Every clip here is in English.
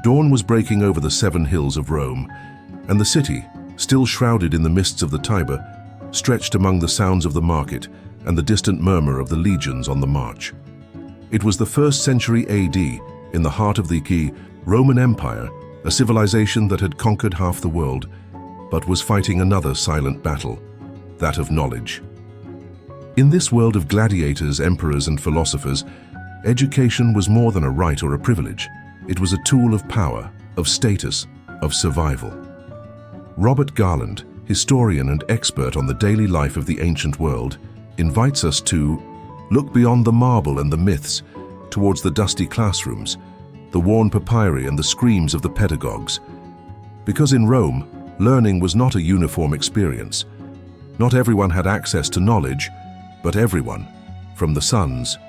Dawn was breaking over the 7 hills of Rome, and the city, still shrouded in the mists of the Tiber, stretched among the sounds of the market and the distant murmur of the legions on the march. It was the 1st century AD, in the heart of the key Roman Empire, a civilization that had conquered half the world, but was fighting another silent battle, that of knowledge. In this world of gladiators, emperors, and philosophers, education was more than a right or a privilege. It was a tool of power, of status, of survival. Robert Garland, historian and expert on the daily life of the ancient world, invites us to look beyond the marble and the myths, towards the dusty classrooms, the worn papyri and the screams of the pedagogues. Because in Rome, learning was not a uniform experience. Not everyone had access to knowledge, but everyone, from the sons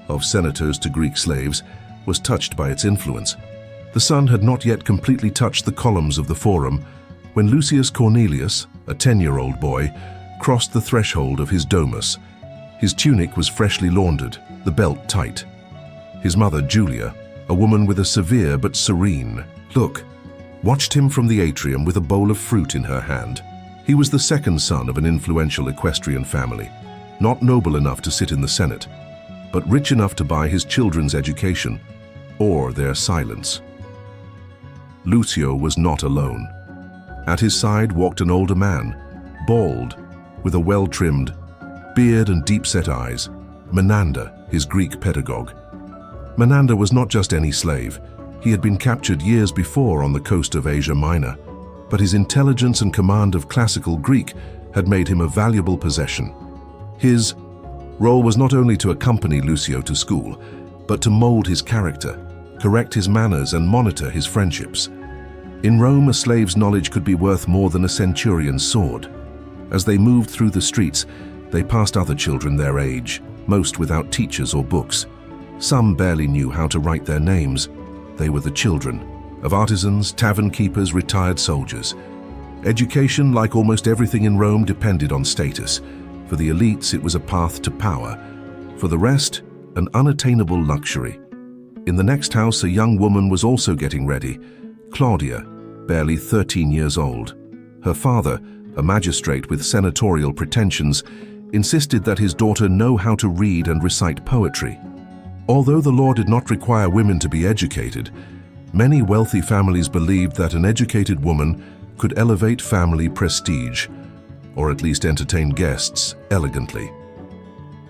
of senators to Greek slaves, was touched by its influence. The sun had not yet completely touched the columns of the Forum when Lucius Cornelius, a 10-year-old boy, crossed the threshold of his domus. His tunic was freshly laundered, the belt tight. His mother, Julia, a woman with a severe but serene look, watched him from the atrium with a bowl of fruit in her hand. He was the 2nd son of an influential equestrian family, not noble enough to sit in the Senate, but rich enough to buy his children's education or their silence. Lucio was not alone. At his side walked an older man, bald, with a well-trimmed beard and deep-set eyes, Menander, his Greek pedagogue. Menander was not just any slave. He had been captured years before on the coast of Asia Minor, but his intelligence and command of classical Greek had made him a valuable possession. His role was not only to accompany Lucio to school, but to mold his character, correct his manners, and monitor his friendships. In Rome, a slave's knowledge could be worth more than a centurion's sword. As they moved through the streets, they passed other children their age, most without teachers or books. Some barely knew how to write their names. They were the children of artisans, tavern keepers, retired soldiers. Education, like almost everything in Rome, depended on status. For the elites, it was a path to power. For the rest, an unattainable luxury. In the next house, a young woman was also getting ready, Claudia, barely 13 years old. Her father, a magistrate with senatorial pretensions, insisted that his daughter know how to read and recite poetry. Although the law did not require women to be educated, many wealthy families believed that an educated woman could elevate family prestige, or at least entertain guests elegantly.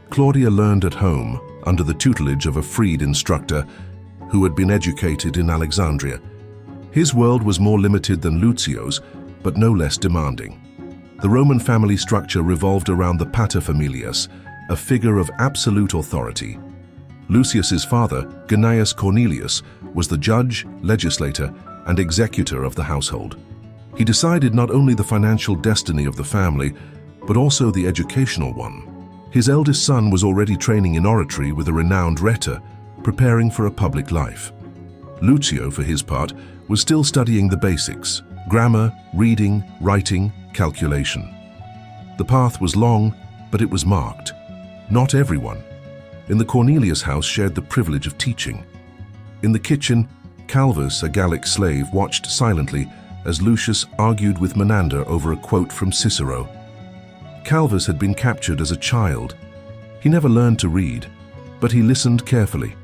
Claudia learned at home under the tutelage of a freed instructor who had been educated in Alexandria. His world was more limited than Lucio's, but no less demanding. The Roman family structure revolved around the paterfamilias, a figure of absolute authority. Lucius's father, Gnaeus Cornelius, was the judge, legislator, and executor of the household. He decided not only the financial destiny of the family, but also the educational one. His eldest son was already training in oratory with a renowned rhetor, preparing for a public life. Lucio, for his part, was still studying the basics: grammar, reading, writing, calculation. The path was long, but it was marked. Not everyone in the Cornelius house shared the privilege of teaching. In the kitchen, Calvus, a Gallic slave, watched silently as Lucius argued with Menander over a quote from Cicero. Calvus had been captured as a child. He never learned to read, but he listened carefully,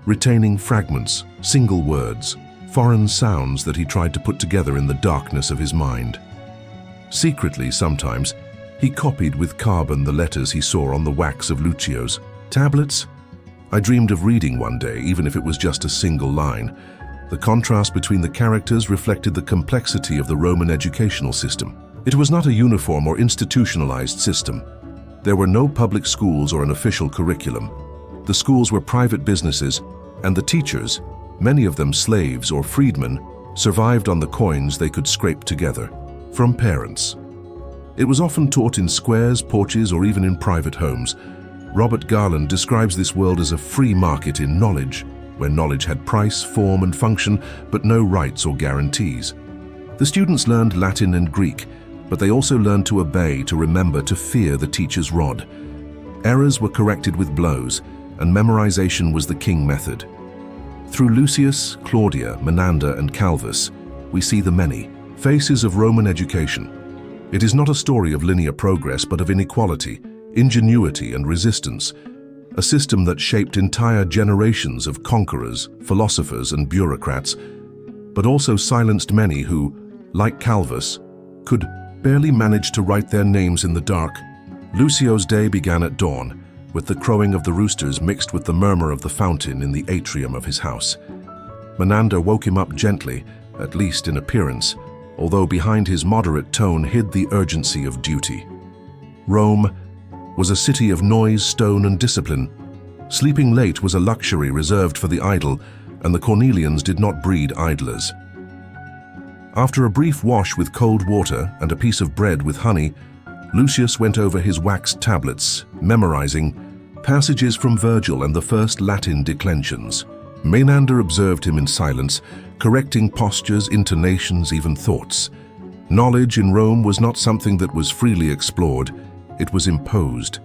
retaining fragments, single words, foreign sounds that he tried to put together in the darkness of his mind. Secretly, sometimes, he copied with carbon the letters he saw on the wax of Lucio's tablets. I dreamed of reading one day, even if it was just a single line. The contrast between the characters reflected the complexity of the Roman educational system. It was not a uniform or institutionalized system. There were no public schools or an official curriculum. The schools were private businesses, and the teachers, many of them slaves or freedmen, survived on the coins they could scrape together from parents. It was often taught in squares, porches, or even in private homes. Robert Garland describes this world as a free market in knowledge, where knowledge had price, form, and function, but no rights or guarantees. The students learned Latin and Greek, but they also learned to obey, to remember, to fear the teacher's rod. Errors were corrected with blows, and memorization was the king method. Through Lucius, Claudia, Menander, and Calvus, we see the many faces of Roman education. It is not a story of linear progress, but of inequality, ingenuity, and resistance, a system that shaped entire generations of conquerors, philosophers, and bureaucrats, but also silenced many who, like Calvus, could barely manage to write their names in the dark. Lucio's day began at dawn, with the crowing of the roosters mixed with the murmur of the fountain in the atrium of his house. Menander woke him up gently, at least in appearance, although behind his moderate tone hid the urgency of duty. Rome was a city of noise, stone, and discipline. Sleeping late was a luxury reserved for the idle, and the Cornelians did not breed idlers. After a brief wash with cold water and a piece of bread with honey, Lucius went over his waxed tablets, memorizing passages from Virgil and the first Latin declensions. Menander observed him in silence, correcting postures, intonations, even thoughts. Knowledge in Rome was not something that was freely explored, it was imposed.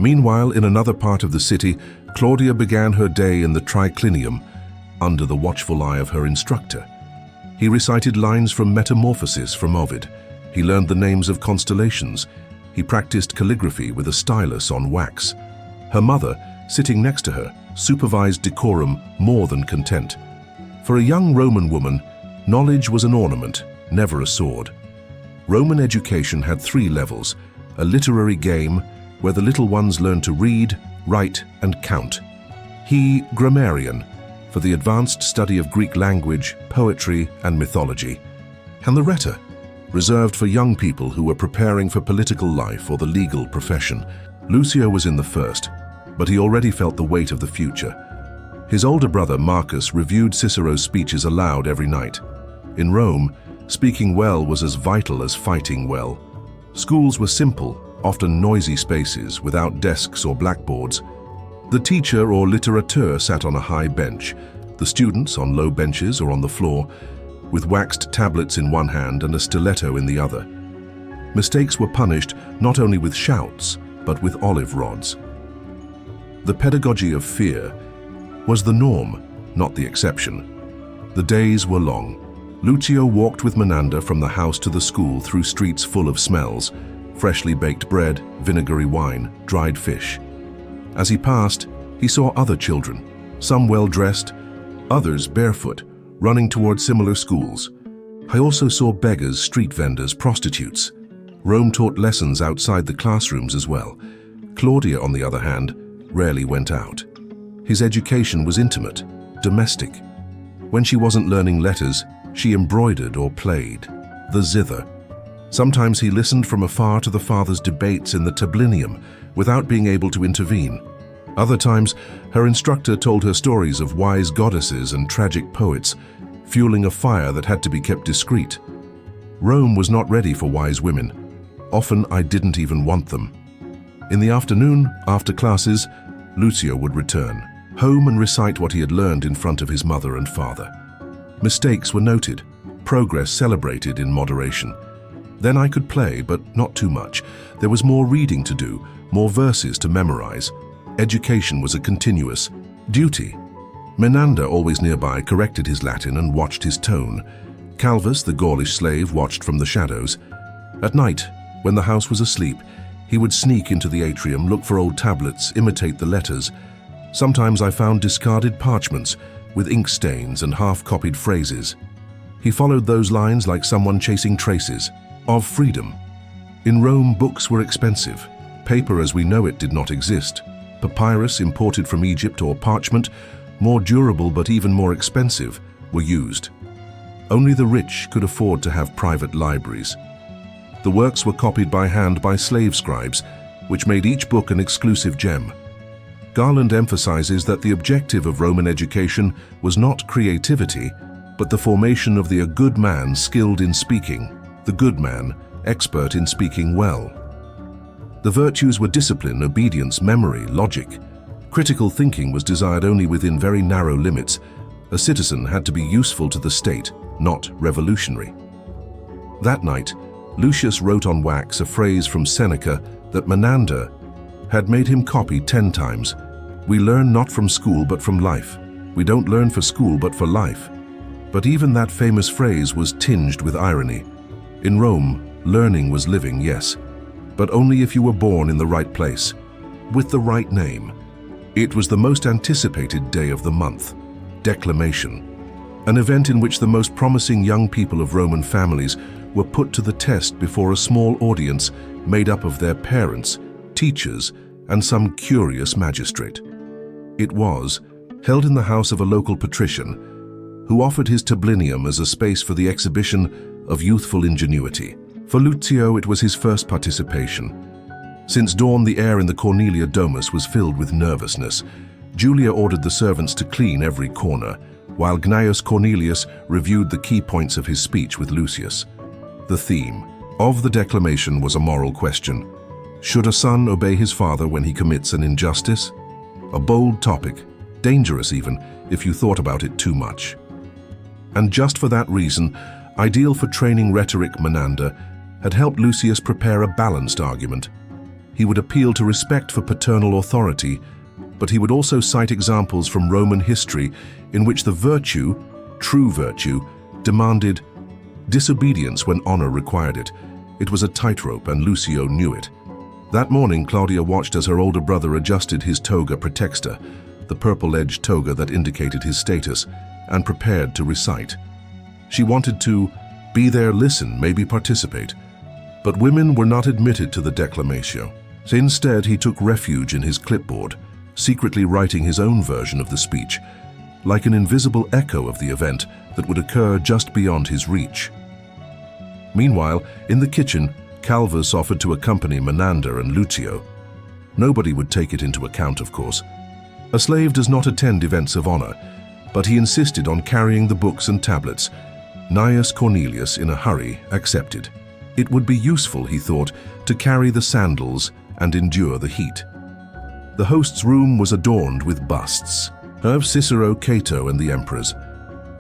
Meanwhile, in another part of the city, Claudia began her day in the triclinium, under the watchful eye of her instructor. He recited lines from Metamorphoses from Ovid. He learned the names of constellations. He practiced calligraphy with a stylus on wax. Her mother, sitting next to her, supervised decorum more than content. For a young Roman woman, knowledge was an ornament, never a sword. Roman education had 3 levels: a literary game, where the little ones learned to read, write, and count. He, grammarian, for the advanced study of Greek language, poetry, and mythology. And the rhetor, reserved for young people who were preparing for political life or the legal profession. Lucio was in the first, but he already felt the weight of the future. His older brother Marcus reviewed Cicero's speeches aloud every night. In Rome, speaking well was as vital as fighting well. Schools were simple, often noisy spaces without desks or blackboards. The teacher or litterateur sat on a high bench, the students on low benches or on the floor, with waxed tablets in one hand and a stiletto in the other. Mistakes were punished not only with shouts, but with olive rods. The pedagogy of fear was the norm, not the exception. The days were long. Lucio walked with Menander from the house to the school through streets full of smells: freshly baked bread, vinegary wine, dried fish. As he passed, he saw other children, some well-dressed, others barefoot, running toward similar schools. I also saw beggars, street vendors, prostitutes. Rome taught lessons outside the classrooms as well. Claudia, on the other hand, rarely went out. His education was intimate, domestic. When she wasn't learning letters, she embroidered or played, the zither. Sometimes he listened from afar to the father's debates in the tablinum without being able to intervene. Other times, her instructor told her stories of wise goddesses and tragic poets, fueling a fire that had to be kept discreet. Rome was not ready for wise women. Often I didn't even want them. In the afternoon, after classes, Lucio would return home and recite what he had learned in front of his mother and father. Mistakes were noted, progress celebrated in moderation. Then I could play, but not too much. There was more reading to do, more verses to memorize. Education was a continuous duty. Menander, always nearby, corrected his Latin and watched his tone. Calvus, the Gaulish slave, watched from the shadows. At night, when the house was asleep, he would sneak into the atrium, look for old tablets, imitate the letters. Sometimes I found discarded parchments with ink stains and half-copied phrases. He followed those lines like someone chasing traces of freedom. In Rome, books were expensive. Paper as we know it did not exist. Papyrus imported from Egypt or parchment, more durable but even more expensive, were used. Only the rich could afford to have private libraries. The works were copied by hand by slave scribes, which made each book an exclusive gem. Garland emphasizes that the objective of Roman education was not creativity, but the formation of the good man skilled in speaking, the good man expert in speaking well. The virtues were discipline, obedience, memory, logic. Critical thinking was desired only within very narrow limits. A citizen had to be useful to the state, not revolutionary. That night, Lucius wrote on wax a phrase from Seneca that Menander had made him copy 10 times. We learn not from school but from life. We don't learn for school but for life. But even that famous phrase was tinged with irony. In Rome, learning was living, yes, but only if you were born in the right place, with the right name. It was the most anticipated day of the month, declamation, an event in which the most promising young people of Roman families were put to the test before a small audience made up of their parents, teachers, and some curious magistrate. It was held in the house of a local patrician who offered his tablinum as a space for the exhibition of youthful ingenuity. For Lucio, it was his first participation. Since dawn, the air in the Cornelia Domus was filled with nervousness. Julia ordered the servants to clean every corner, while Gnaeus Cornelius reviewed the key points of his speech with Lucius. The theme of the declamation was a moral question. Should a son obey his father when he commits an injustice? A bold topic, dangerous even, if you thought about it too much. And just for that reason, ideal for training rhetoric Menander had helped Lucius prepare a balanced argument. He would appeal to respect for paternal authority, but he would also cite examples from Roman history in which the virtue, true virtue, demanded disobedience when honor required it. It was a tightrope, and Lucio knew it. That morning, Claudia watched as her older brother adjusted his toga praetexta, the purple-edged toga that indicated his status, and prepared to recite. She wanted to be there, listen, maybe participate. But women were not admitted to the declamatio. So instead, he took refuge in his clipboard, secretly writing his own version of the speech, like an invisible echo of the event that would occur just beyond his reach. Meanwhile, in the kitchen, Calvus offered to accompany Menander and Lucio. Nobody would take it into account, of course. A slave does not attend events of honor, but he insisted on carrying the books and tablets. Gnaeus Cornelius, in a hurry, accepted. It would be useful, he thought, to carry the sandals and endure the heat. The host's room was adorned with busts of Cicero, Cato, and the emperors.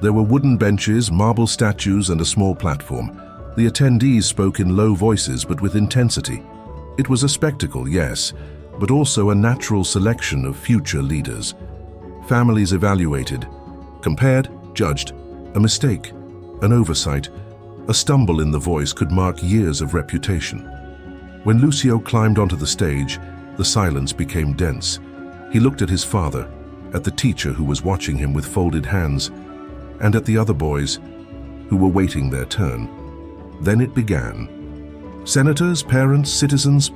There were wooden benches, marble statues, and a small platform. The attendees spoke in low voices but with intensity. It was a spectacle, yes, but also a natural selection of future leaders. Families evaluated, compared, judged. A mistake, an oversight, a stumble in the voice could mark years of reputation. When Lucio climbed onto the stage, the silence became dense. He looked at his father, at the teacher who was watching him with folded hands, and at the other boys who were waiting their turn. Then it began. Senators, parents, citizens,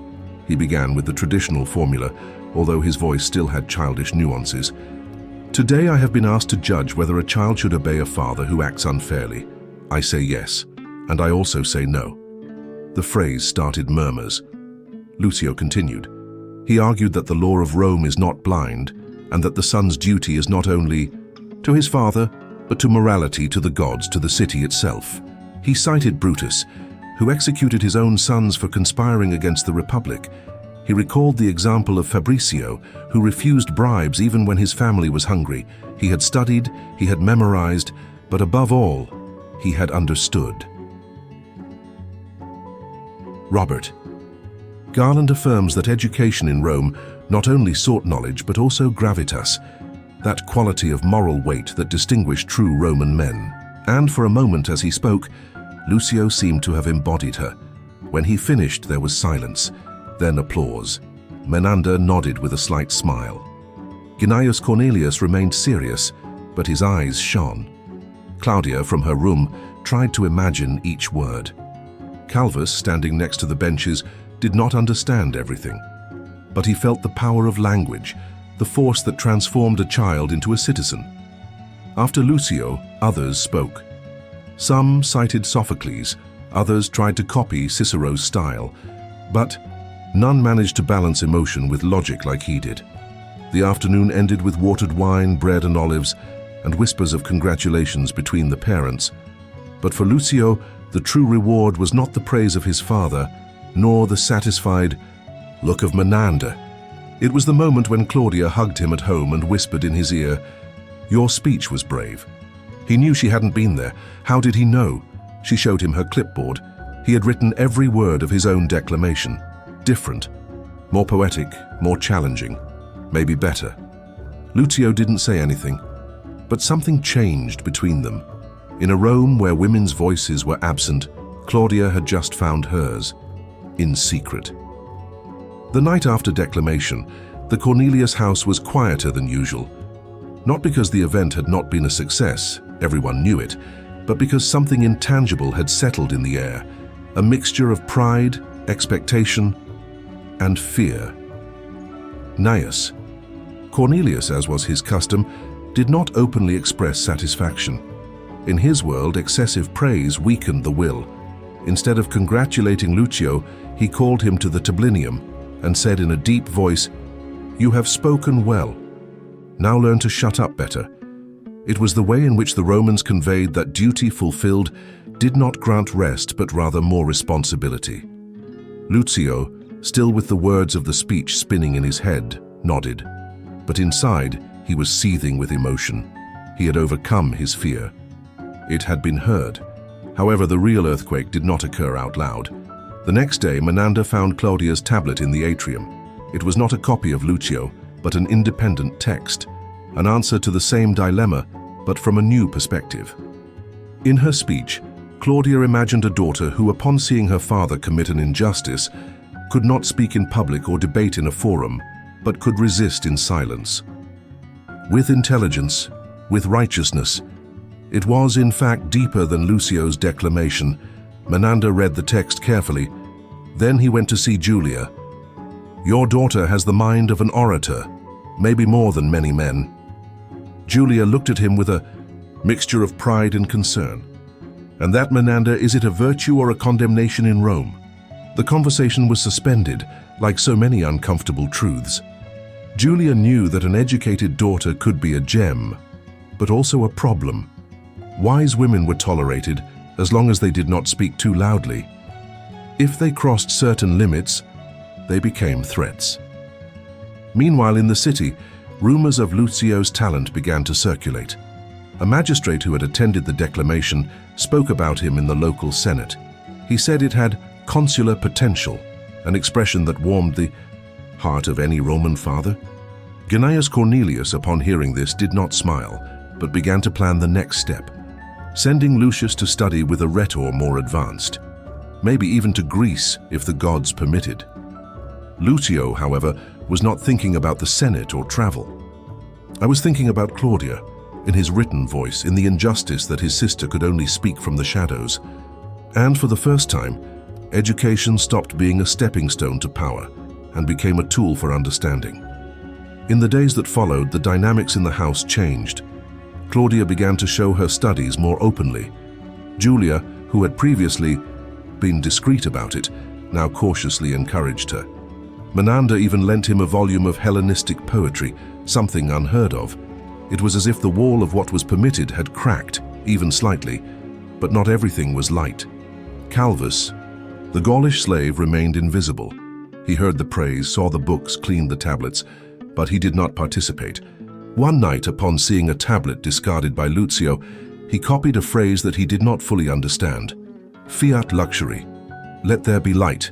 he began with the traditional formula, although his voice still had childish nuances. Today I have been asked to judge whether a child should obey a father who acts unfairly. I say yes, and I also say no. The phrase started murmurs. Lucio continued. He argued that the law of Rome is not blind, and that the son's duty is not only to his father, but to morality, to the gods, to the city itself. He cited Brutus, who executed his own sons for conspiring against the Republic. He recalled the example of Fabricio, who refused bribes even when his family was hungry. He had studied, he had memorized, but above all, he had understood. Robert Garland affirms that education in Rome not only sought knowledge but also gravitas, that quality of moral weight that distinguished true Roman men. And for a moment as he spoke, Lucio seemed to have embodied her. When he finished, there was silence, then applause. Menander nodded with a slight smile. Gnaeus Cornelius remained serious, but his eyes shone. Claudia, from her room, tried to imagine each word. Calvus, standing next to the benches, did not understand everything, but he felt the power of language, the force that transformed a child into a citizen. After Lucio, others spoke. Some cited Sophocles, others tried to copy Cicero's style, but none managed to balance emotion with logic like he did. The afternoon ended with watered wine, bread and olives, and whispers of congratulations between the parents. But for Lucio, the true reward was not the praise of his father, nor the satisfied look of Menander. It was the moment when Claudia hugged him at home and whispered in his ear, "Your speech was brave." He knew she hadn't been there. How did he know? She showed him her clipboard. He had written every word of his own declamation. Different, more poetic, more challenging, maybe better. Lucio didn't say anything. But something changed between them. In a Rome where women's voices were absent, Claudia had just found hers, in secret. The night after declamation, the Cornelius house was quieter than usual. Not because the event had not been a success, everyone knew it, but because something intangible had settled in the air, a mixture of pride, expectation, and fear. Gnaeus, Cornelius, as was his custom, did not openly express satisfaction. In his world, excessive praise weakened the will. Instead of congratulating Lucio, he called him to the tablinum and said in a deep voice, "You have spoken well. Now learn to shut up better." It was the way in which the Romans conveyed that duty fulfilled did not grant rest but rather more responsibility. Lucio, still with the words of the speech spinning in his head, nodded. But inside, he was seething with emotion. He had overcome his fear. It had been heard. However, the real earthquake did not occur out loud. The next day, Menander found Claudia's tablet in the atrium. It was not a copy of Lucio, but an independent text, an answer to the same dilemma, but from a new perspective. In her speech, Claudia imagined a daughter who, upon seeing her father commit an injustice, could not speak in public or debate in a forum, but could resist in silence. With intelligence, with righteousness, it was in fact deeper than Lucio's declamation. Menander read the text carefully. Then he went to see Julia. "Your daughter has the mind of an orator, maybe more than many men." Julia looked at him with a mixture of pride and concern. "And that, Menander, is it a virtue or a condemnation in Rome?" The conversation was suspended, like so many uncomfortable truths. Julia knew that an educated daughter could be a gem, but also a problem. Wise women were tolerated as long as they did not speak too loudly. If they crossed certain limits, they became threats. Meanwhile, in the city, rumors of Lucio's talent began to circulate. A magistrate who had attended the declamation spoke about him in the local senate. He said it had consular potential, an expression that warmed the heart of any Roman father. Gnaeus Cornelius, upon hearing this, did not smile, but began to plan the next step, sending Lucius to study with a rhetor more advanced, maybe even to Greece if the gods permitted. Lucio, however, was not thinking about the Senate or travel. "I was thinking about Claudia," in his written voice, in the injustice that his sister could only speak from the shadows. And for the first time, education stopped being a stepping stone to power and became a tool for understanding. In the days that followed, the dynamics in the house changed. Claudia began to show her studies more openly. Julia, who had previously been discreet about it, now cautiously encouraged her. Menander even lent him a volume of Hellenistic poetry, something unheard of. It was as if the wall of what was permitted had cracked, even slightly, but not everything was light. Calvus, the Gaulish slave, remained invisible. He heard the praise, saw the books, cleaned the tablets, but he did not participate. One night, upon seeing a tablet discarded by Lucio, he copied a phrase that he did not fully understand. "Fiat luxury, let there be light."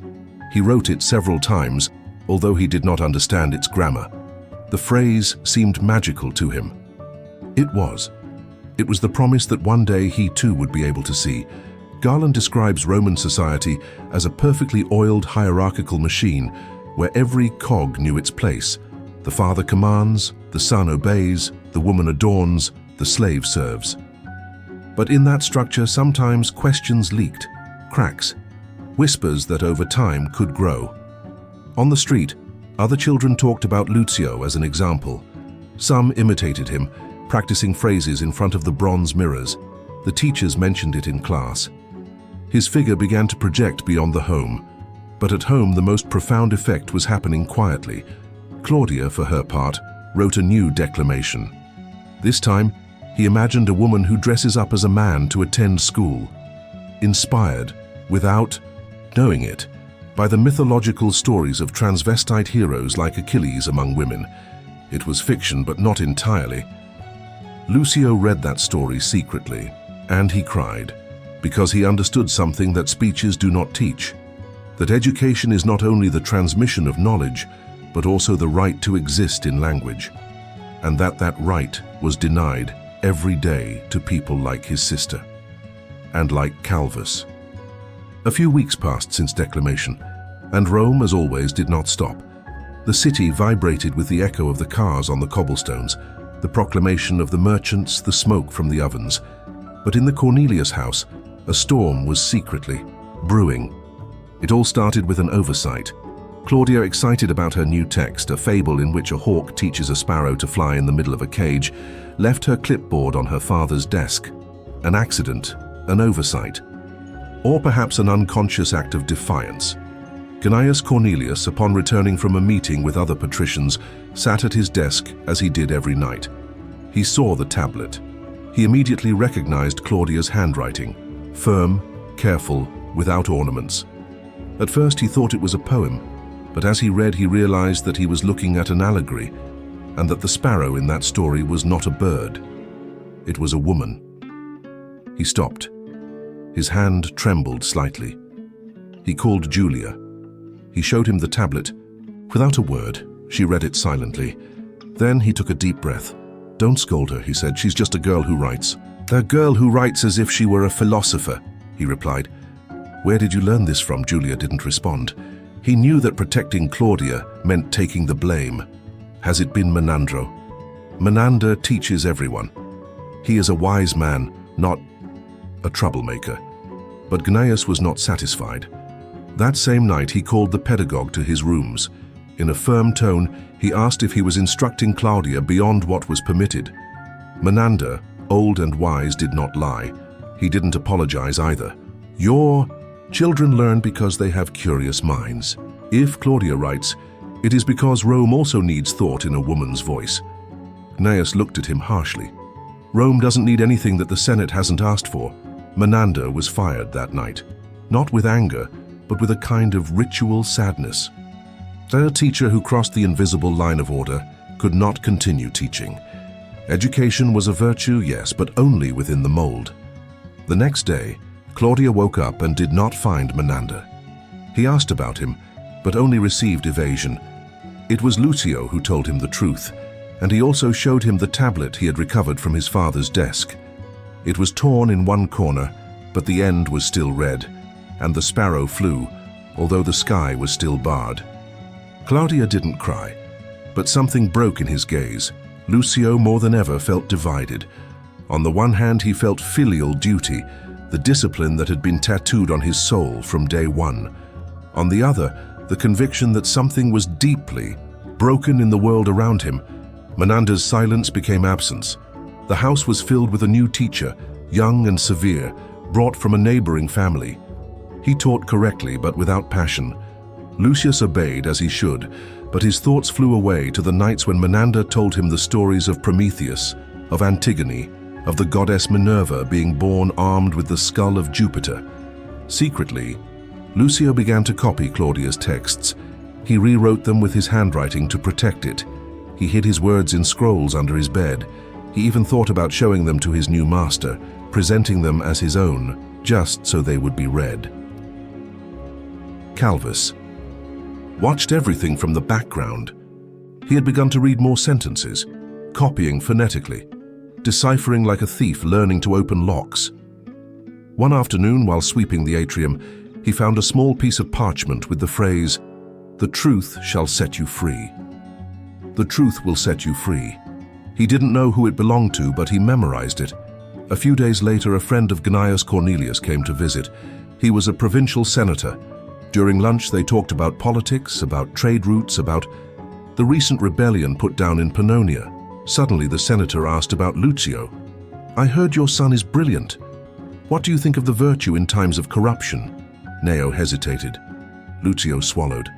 He wrote it several times, although he did not understand its grammar. The phrase seemed magical to him. It was. It was the promise that one day he too would be able to see. Garland describes Roman society as a perfectly oiled hierarchical machine where every cog knew its place. The father commands, the son obeys, the woman adorns, the slave serves. But in that structure, sometimes questions leaked, cracks, whispers that over time could grow. On the street, other children talked about Lucio as an example. Some imitated him, practicing phrases in front of the bronze mirrors. The teachers mentioned it in class. His figure began to project beyond the home. But at home, the most profound effect was happening quietly. Claudia, for her part, wrote a new declamation. This time, he imagined a woman who dresses up as a man to attend school, inspired, without knowing it, by the mythological stories of transvestite heroes like Achilles among women. It was fiction, but not entirely. Lucio read that story secretly, and he cried, because he understood something that speeches do not teach, that education is not only the transmission of knowledge, but also the right to exist in language, and that right was denied every day to people like his sister, and like Calvus. A few weeks passed since declamation, and Rome, as always, did not stop. The city vibrated with the echo of the cars on the cobblestones, the proclamation of the merchants, the smoke from the ovens. But in the Cornelius house, a storm was secretly brewing. It all started with an oversight. Claudia, excited about her new text, a fable in which a hawk teaches a sparrow to fly in the middle of a cage, left her clipboard on her father's desk. An accident, an oversight, or perhaps an unconscious act of defiance. Gnaeus Cornelius, upon returning from a meeting with other patricians, sat at his desk as he did every night. He saw the tablet. He immediately recognized Claudia's handwriting, firm, careful, without ornaments. At first he thought it was a poem, but as he read he realized that he was looking at an allegory, and that the sparrow in that story was not a bird. It was a woman. He stopped. His hand trembled slightly. He called Julia. He showed him the tablet. Without a word, she read it silently. Then he took a deep breath. "Don't scold her," he said. "She's just a girl who writes." "A girl who writes as if she were a philosopher," he replied. "Where did you learn this from?" Julia didn't respond. He knew that protecting Claudia meant taking the blame. "Has it been Menandro?" "Menander teaches everyone. He is a wise man, not a troublemaker." But Gnaeus was not satisfied. That same night he called the pedagogue to his rooms. In a firm tone, he asked if he was instructing Claudia beyond what was permitted. Menander, old and wise, did not lie. He didn't apologize either. "Your children learn because they have curious minds. If Claudia writes, it is because Rome also needs thought in a woman's voice." Gnaeus looked at him harshly. "Rome doesn't need anything that the Senate hasn't asked for." Menander was fired that night, not with anger, but with a kind of ritual sadness. A teacher who crossed the invisible line of order could not continue teaching. Education was a virtue, yes, but only within the mold. The next day, Claudia woke up and did not find Menander. He asked about him, but only received evasion. It was Lucio who told him the truth, and he also showed him the tablet he had recovered from his father's desk. It was torn in one corner, but the end was still red, and the sparrow flew, although the sky was still barred. Claudia didn't cry, but something broke in his gaze. Lucio more than ever felt divided. On the one hand, he felt filial duty, the discipline that had been tattooed on his soul from day one. On the other, the conviction that something was deeply broken in the world around him. Menander's silence became absence. The house was filled with a new teacher, young and severe, brought from a neighboring family. He taught correctly, but without passion. Lucius obeyed as he should, but his thoughts flew away to the nights when Menander told him the stories of Prometheus, of Antigone, of the goddess Minerva being born armed with the skull of Jupiter. Secretly, Lucio began to copy Claudia's texts. He rewrote them with his handwriting to protect it. He hid his words in scrolls under his bed. He even thought about showing them to his new master, presenting them as his own, just so they would be read. Calvus watched everything from the background. He had begun to read more sentences, copying phonetically, deciphering like a thief learning to open locks. One afternoon, while sweeping the atrium, he found a small piece of parchment with the phrase, "The truth shall set you free." The truth will set you free. He didn't know who it belonged to, but he memorized it. A few days later, a friend of Gnaeus Cornelius came to visit. He was a provincial senator. During lunch, they talked about politics, about trade routes, about the recent rebellion put down in Pannonia. Suddenly, the senator asked about Lucio. "I heard your son is brilliant. What do you think of the virtue in times of corruption?" Gneo hesitated. Lucio swallowed.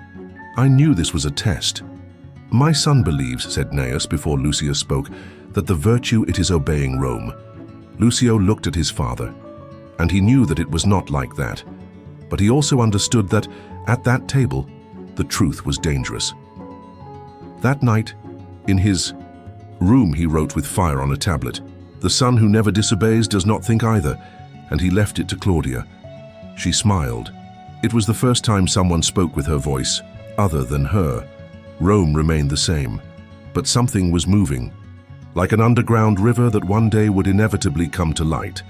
"I knew this was a test." "My son believes," said Gnaeus before Lucius spoke, "that the virtue it is obeying Rome." Lucio looked at his father, and he knew that it was not like that. But he also understood that, at that table, the truth was dangerous. That night, in his room, he wrote with fire on a tablet, "The son who never disobeys does not think either," and he left it to Claudia. She smiled. It was the first time someone spoke with her voice, other than her. Rome remained the same, but something was moving. like an underground river that one day would inevitably come to light.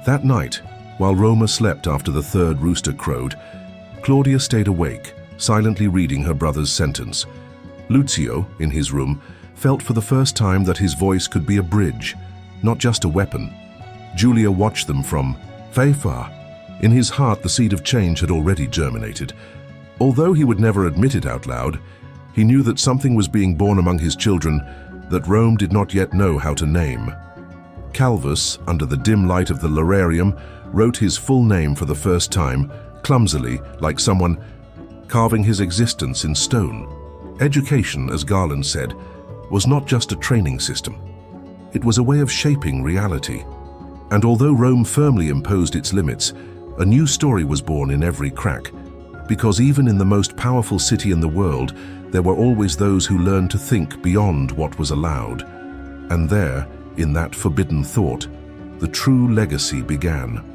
That night, while Roma slept after the third rooster crowed, Claudia stayed awake, silently reading her brother's sentence. Lucio, in his room, felt for the first time that his voice could be a bridge, not just a weapon. Julia watched them from afar. In his heart, the seed of change had already germinated. Although he would never admit it out loud, he knew that something was being born among his children that Rome did not yet know how to name. Calvus, under the dim light of the Lararium, wrote his full name for the first time, clumsily, like someone carving his existence in stone. Education, as Garland said, was not just a training system. It was a way of shaping reality. And although Rome firmly imposed its limits, a new story was born in every crack. Because even in the most powerful city in the world, there were always those who learned to think beyond what was allowed. And there, in that forbidden thought, the true legacy began.